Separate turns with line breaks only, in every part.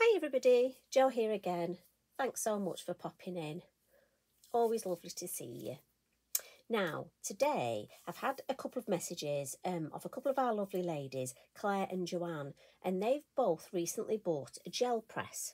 Hi everybody, Jo here again. Thanks so much for popping in. Always lovely to see you. Now, today I've had a couple of messages of a couple of our lovely ladies, Claire and Joanne, and they've both recently bought a gel press.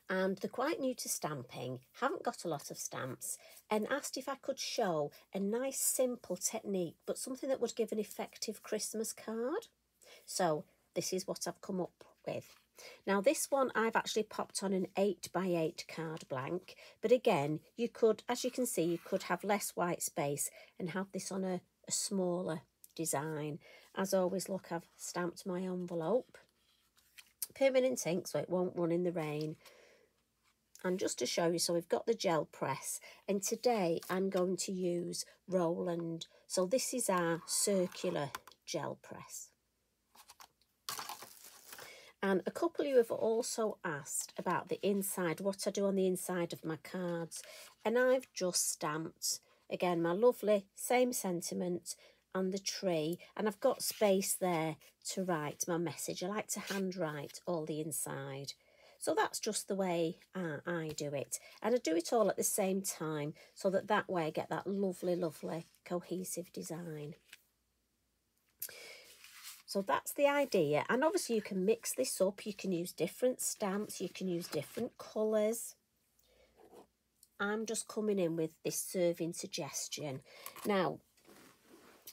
And they're quite new to stamping, haven't got a lot of stamps, and asked if I could show a nice simple technique, but something that would give an effective Christmas card. So this is what I've come up with. Now this one I've actually popped on an 8x8 card blank, but again you could, as you can see, you could have less white space and have this on a smaller design. As always, look, I've stamped my envelope, permanent ink so it won't run in the rain. And just to show you, so we've got the gel press, and today I'm going to use Roland. So this is our circular gel press. And a couple of you have also asked about the inside, what I do on the inside of my cards. And I've just stamped, again, my lovely same sentiment and the tree. And I've got space there to write my message. I like to handwrite all the inside. So that's just the way I do it. And I do it all at the same time so that way I get that lovely, lovely cohesive design. So that's the idea, and obviously you can mix this up, you can use different stamps, you can use different colours. I'm just coming in with this serving suggestion. Now,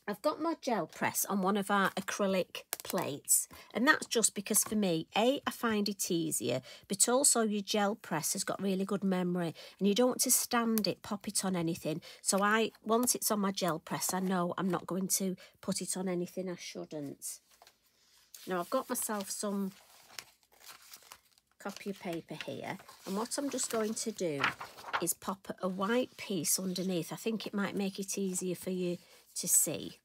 I've got my gel press on one of our acrylic plates, and that's just because for me, I find it easier, but also your gel press has got really good memory and you don't want to stand it, pop it on anything. So once it's on my gel press, I know I'm not going to put it on anything I shouldn't. Now I've got myself some copy paper here, and what I'm just going to do is pop a white piece underneath. I think it might make it easier for you to see.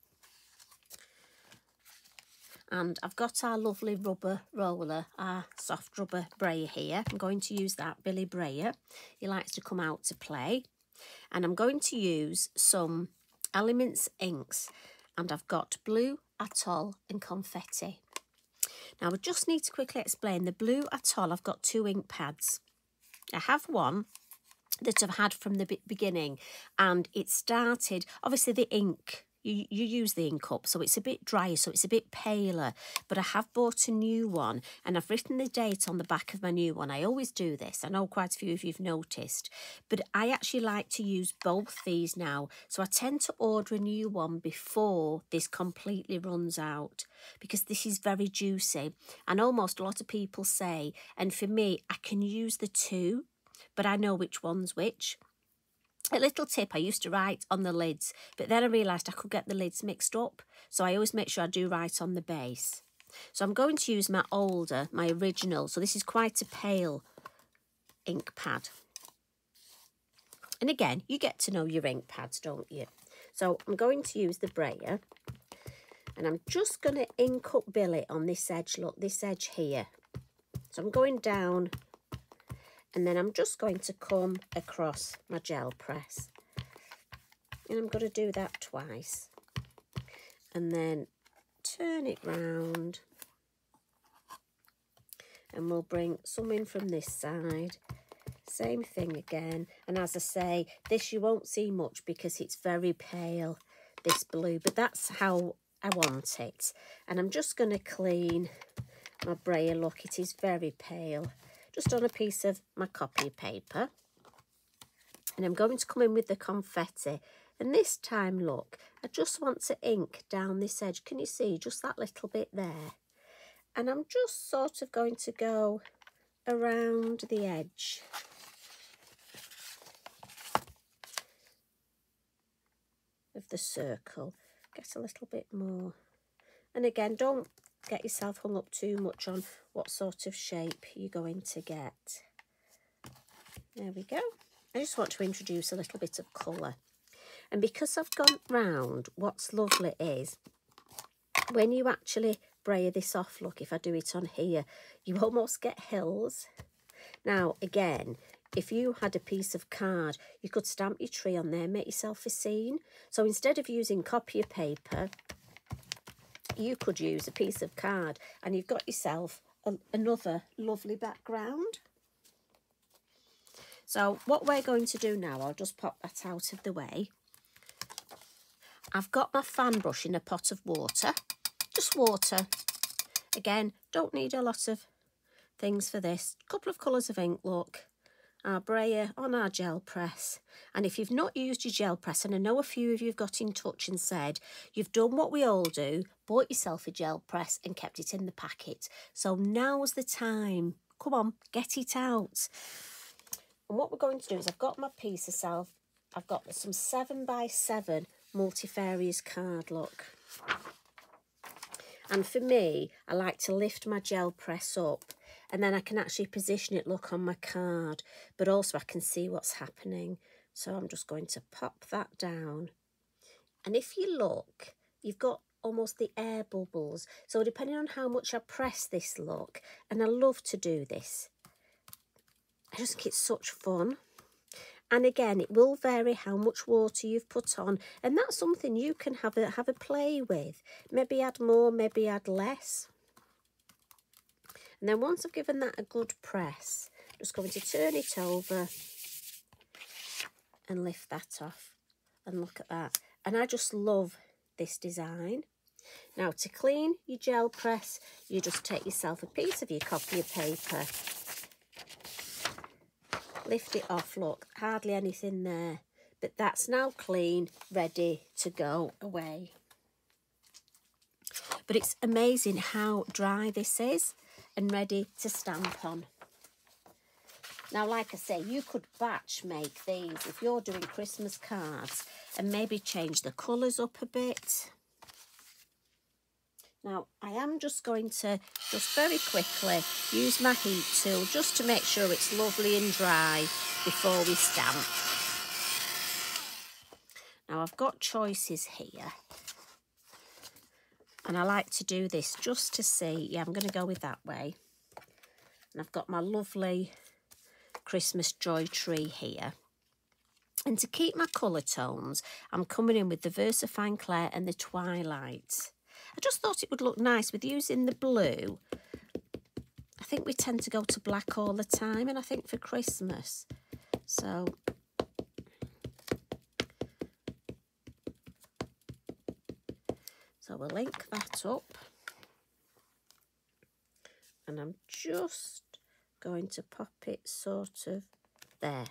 And I've got our lovely rubber roller, our soft rubber brayer here. I'm going to use that Billy Brayer. He likes to come out to play. And I'm going to use some Elements inks, and I've got blue, atoll and confetti. Now, I just need to quickly explain the blue atoll. I've got 2 ink pads. I have one that I've had from the beginning, and it started, obviously the ink, you use the ink up, so it's a bit drier, so it's a bit paler, but I have bought a new one, and I've written the date on the back of my new one. I always do this. I know quite a few of you have noticed, but I actually like to use both these now, so I tend to order a new one before this completely runs out, because this is very juicy, and almost a lot of people say, and for me, I can use the 2, but I know which one's which. A little tip, I used to write on the lids, but then I realised I could get the lids mixed up, so I always make sure I do write on the base. So I'm going to use my original, so this is quite a pale ink pad. And again, you get to know your ink pads, don't you? So I'm going to use the brayer, and I'm just going to ink up Billy on this edge, look, this edge here. So I'm going down, and then I'm just going to come across my gel press. And I'm going to do that twice. And then turn it round. And we'll bring some in from this side. Same thing again. And as I say, this you won't see much because it's very pale, this blue. But that's how I want it. And I'm just going to clean my brayer. Look, it is very pale. Just on a piece of my copy paper. And I'm going to come in with the confetti. And this time, look, I just want to ink down this edge. Can you see just that little bit there? And I'm just sort of going to go around the edge. Of the circle. Get a little bit more. And again, don't get yourself hung up too much on what sort of shape you're going to get. There we go. I just want to introduce a little bit of colour. And because I've gone round, what's lovely is when you actually brayer this off, look, if I do it on here, you almost get hills. Now, again, if you had a piece of card, you could stamp your tree on there, make yourself a scene. So instead of using copy paper, you could use a piece of card and you've got yourself another lovely background. So what we're going to do now, I'll just pop that out of the way. I've got my fan brush in a pot of water, just water. Again, don't need a lot of things for this. A couple of colours of ink, look. Our brayer on our gel press. And if you've not used your gel press, and I know a few of you have got in touch and said, you've done what we all do, bought yourself a gel press and kept it in the packet. So now's the time. Come on, get it out. And what we're going to do is I've got my piece of self. I've got some 7x7 multifarious card, look. And for me, I like to lift my gel press up and then I can actually position it, look, on my card, but also I can see what's happening. So I'm just going to pop that down. And if you look, you've got almost the air bubbles. So depending on how much I press this, look, and I love to do this. I just think it's such fun. And again, it will vary how much water you've put on. And that's something you can have a play with. Maybe add more, maybe add less. And then once I've given that a good press, I'm just going to turn it over and lift that off. And look at that. And I just love this design. Now, to clean your gel press, you just take yourself a piece of your copy of paper. Lift it off, look, hardly anything there. But that's now clean, ready to go away. But it's amazing how dry this is and ready to stamp on. Now, like I say, you could batch make these if you're doing Christmas cards and maybe change the colours up a bit. Now, I am just going to very quickly use my heat tool just to make sure it's lovely and dry before we stamp. Now, I've got choices here. And I like to do this just to see. Yeah, I'm going to go with that way. And I've got my lovely Christmas joy tree here. And to keep my colour tones, I'm coming in with the VersaFine Clair and the Twilight. I just thought it would look nice with using the blue. I think we tend to go to black all the time, and I think for Christmas. So we'll link that up. And I'm just going to pop it sort of there.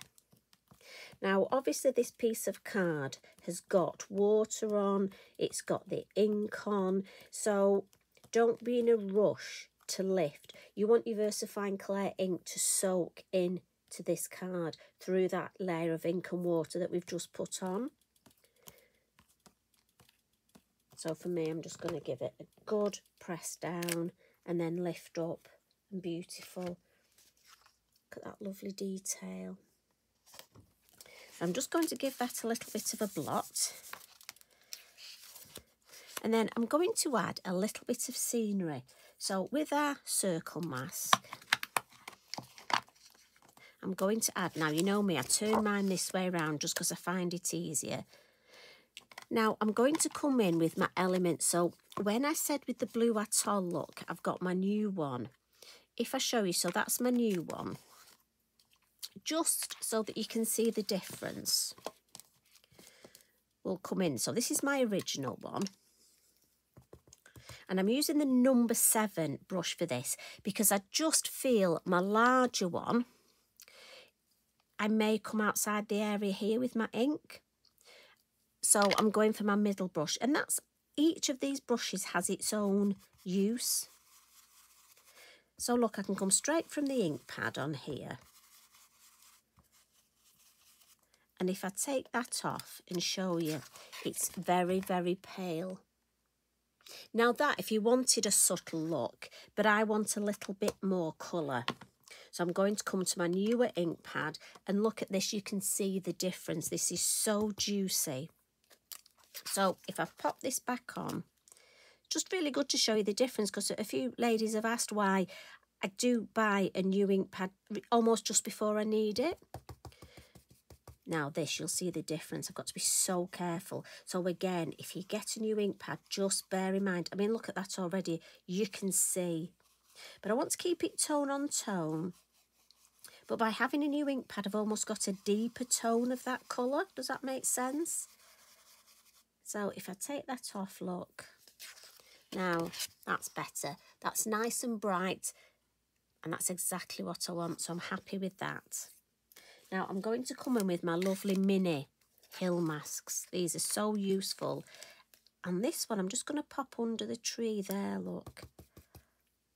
Now, obviously, this piece of card has got water on, it's got the ink on, so don't be in a rush to lift. You want your VersaFine Clair ink to soak into this card through that layer of ink and water that we've just put on. So for me, I'm just going to give it a good press down and then lift up, and beautiful. Look at that lovely detail. I'm just going to give that a little bit of a blot. And then I'm going to add a little bit of scenery. So with our circle mask, I'm going to add, now you know me, I turn mine this way around just because I find it easier. Now I'm going to come in with my elements. So when I said with the blue atoll, look, I've got my new one. If I show you, so that's my new one. Just so that you can see the difference, will come in. So this is my original one. And I'm using the number 7 brush for this because I just feel my larger one, I may come outside the area here with my ink. So I'm going for my middle brush. And that's, each of these brushes has its own use. So look, I can come straight from the ink pad on here. And if I take that off and show you, it's very, very pale. Now that, if you wanted a subtle look, but I want a little bit more colour. So I'm going to come to my newer ink pad and look at this. You can see the difference. This is so juicy. So if I pop this back on, just really good to show you the difference because a few ladies have asked why I do buy a new ink pad almost just before I need it. Now this, you'll see the difference. I've got to be so careful. So again, if you get a new ink pad, just bear in mind. I mean, look at that already. You can see But I want to keep it tone on tone. But by having a new ink pad, I've almost got a deeper tone of that colour. Does that make sense? So if I take that off, look. Now, that's better. That's nice and bright. And that's exactly what I want. So I'm happy with that. Now, I'm going to come in with my lovely mini hill masks. These are so useful. And this one, I'm just going to pop under the tree there, look.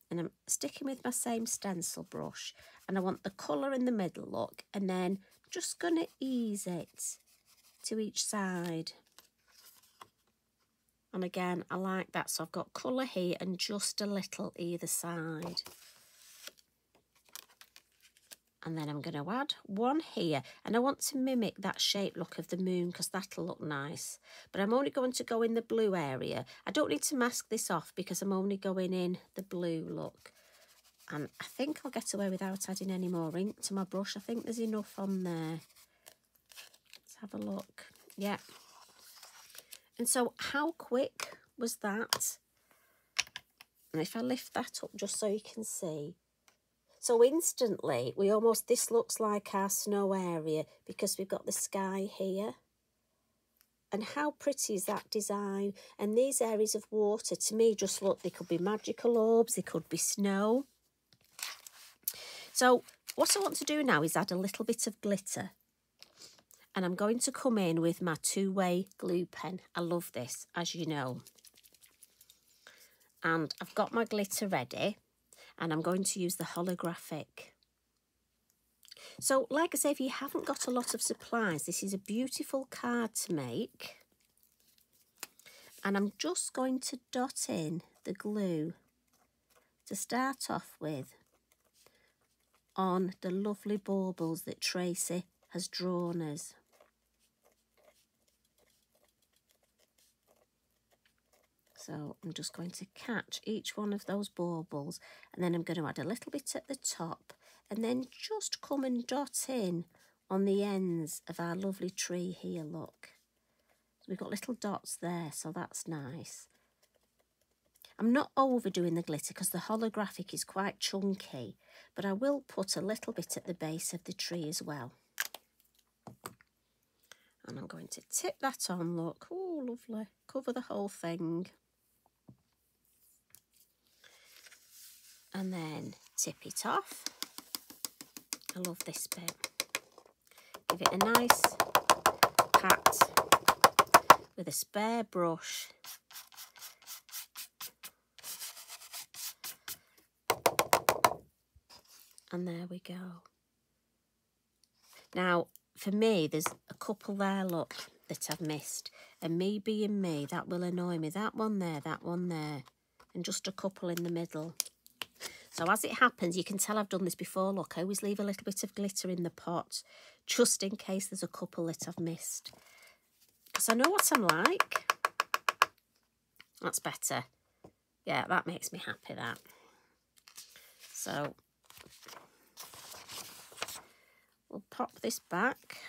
And I'm sticking with my same stencil brush. And I want the colour in the middle, look. And then just going to ease it to each side. And again, I like that. So I've got colour here and just a little either side. And then I'm going to add one here. And I want to mimic that shape look of the moon because that'll look nice. But I'm only going to go in the blue area. I don't need to mask this off because I'm only going in the blue look. And I think I'll get away without adding any more ink to my brush. I think there's enough on there. Let's have a look. Yeah. And so how quick was that? And if I lift that up just so you can see. So instantly, this looks like our snow area because we've got the sky here. And how pretty is that design? And these areas of water, to me, just look, they could be magical orbs, they could be snow. So what I want to do now is add a little bit of glitter. And I'm going to come in with my two-way glue pen. I love this, as you know. And I've got my glitter ready. And I'm going to use the holographic. So, like I say, if you haven't got a lot of supplies, this is a beautiful card to make. And I'm just going to dot in the glue to start off with on the lovely baubles that Tracy has drawn us. So I'm just going to catch each one of those baubles and then I'm going to add a little bit at the top and then just come and dot in on the ends of our lovely tree here, look. So we've got little dots there, so that's nice. I'm not overdoing the glitter because the holographic is quite chunky, but I will put a little bit at the base of the tree as well. And I'm going to tip that on, look. Oh, lovely. Cover the whole thing. And then tip it off. I love this bit. Give it a nice pat with a spare brush. And there we go. Now, for me, there's a couple there, look, that I've missed. And me being me, that will annoy me. That one there, and just a couple in the middle. So as it happens, you can tell I've done this before, look, I always leave a little bit of glitter in the pot, just in case there's a couple that I've missed. Because I know what I'm like. That's better. Yeah, that makes me happy, that. So we'll pop this back.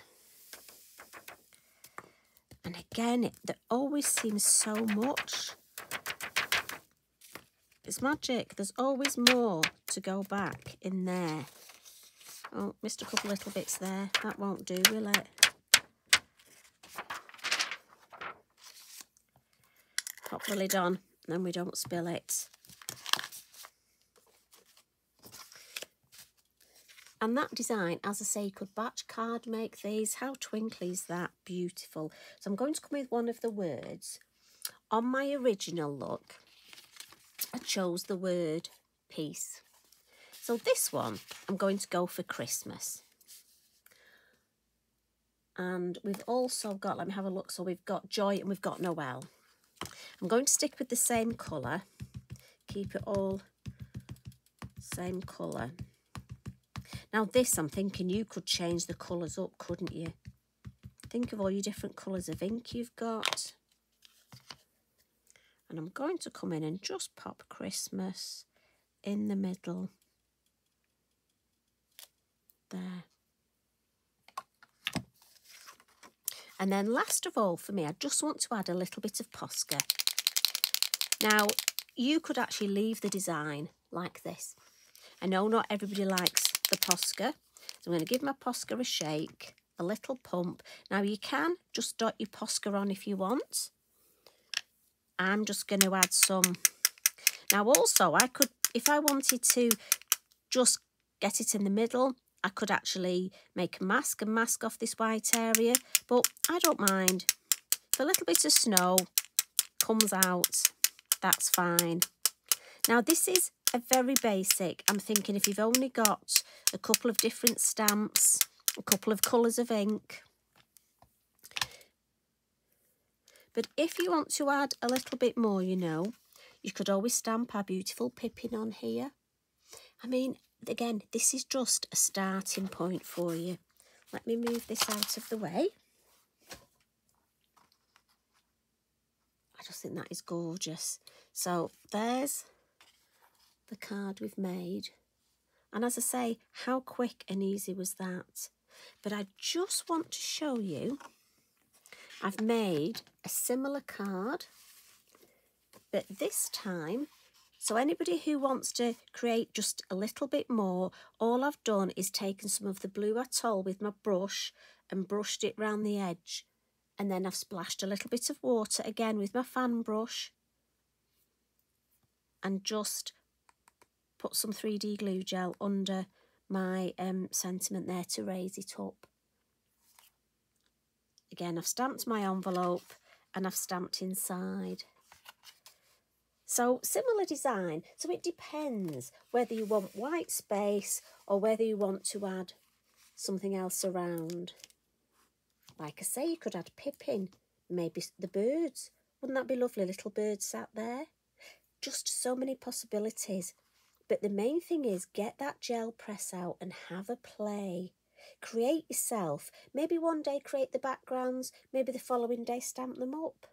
And again, there always seems so much. It's magic. There's always more to go back in there. Oh, missed a couple little bits there. That won't do, will it? Pop the lid on, then we don't spill it. And that design, as I say, you could batch card make these. How twinkly is that? Beautiful. So I'm going to come with one of the words. On my original look, I chose the word peace. So this one, I'm going to go for Christmas. And we've also got, let me have a look. So we've got joy and we've got Noel. I'm going to stick with the same colour. Keep it all same colour. Now this, I'm thinking you could change the colours up, couldn't you? Think of all your different colours of ink you've got. And I'm going to come in and just pop Christmas in the middle. There. And then last of all for me, I just want to add a little bit of Posca. Now, you could actually leave the design like this. I know not everybody likes the Posca, so I'm going to give my Posca a shake, a little pump. Now you can just dot your Posca on if you want. I'm just going to add some. Now also I could, if I wanted to just get it in the middle, I could actually make a mask and mask off this white area, but I don't mind. If a little bit of snow comes out, that's fine. Now this is a very basic. I'm thinking if you've only got a couple of different stamps, a couple of colours of ink. But if you want to add a little bit more, you know, you could always stamp our beautiful Pipin on here. I mean, again, this is just a starting point for you. Let me move this out of the way. I just think that is gorgeous. So there's the card we've made. And as I say, how quick and easy was that? But I just want to show you, I've made a similar card, but this time, so anybody who wants to create just a little bit more, all I've done is taken some of the blue atoll with my brush and brushed it round the edge. And then I've splashed a little bit of water again with my fan brush and just put some 3D glue gel under my sentiment there to raise it up. Again, I've stamped my envelope and I've stamped inside. So similar design, so it depends whether you want white space or whether you want to add something else around. Like I say, you could add Pipin, maybe the birds. Wouldn't that be lovely, little birds sat there? Just so many possibilities. But the main thing is get that gel press out and have a play. Create yourself. Maybe one day create the backgrounds, maybe the following day stamp them up.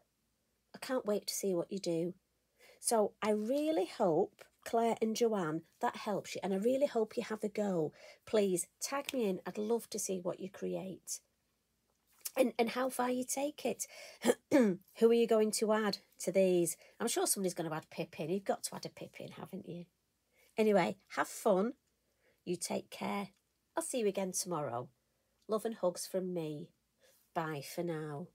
I can't wait to see what you do. So I really hope, Claire and Joanne, that helps you. And I really hope you have a go. Please tag me in. I'd love to see what you create. And how far you take it. Who are you going to add to these? I'm sure somebody's going to add Pipin. You've got to add a Pipin, haven't you? Anyway, have fun. You take care. I'll see you again tomorrow. Love and hugs from me. Bye for now.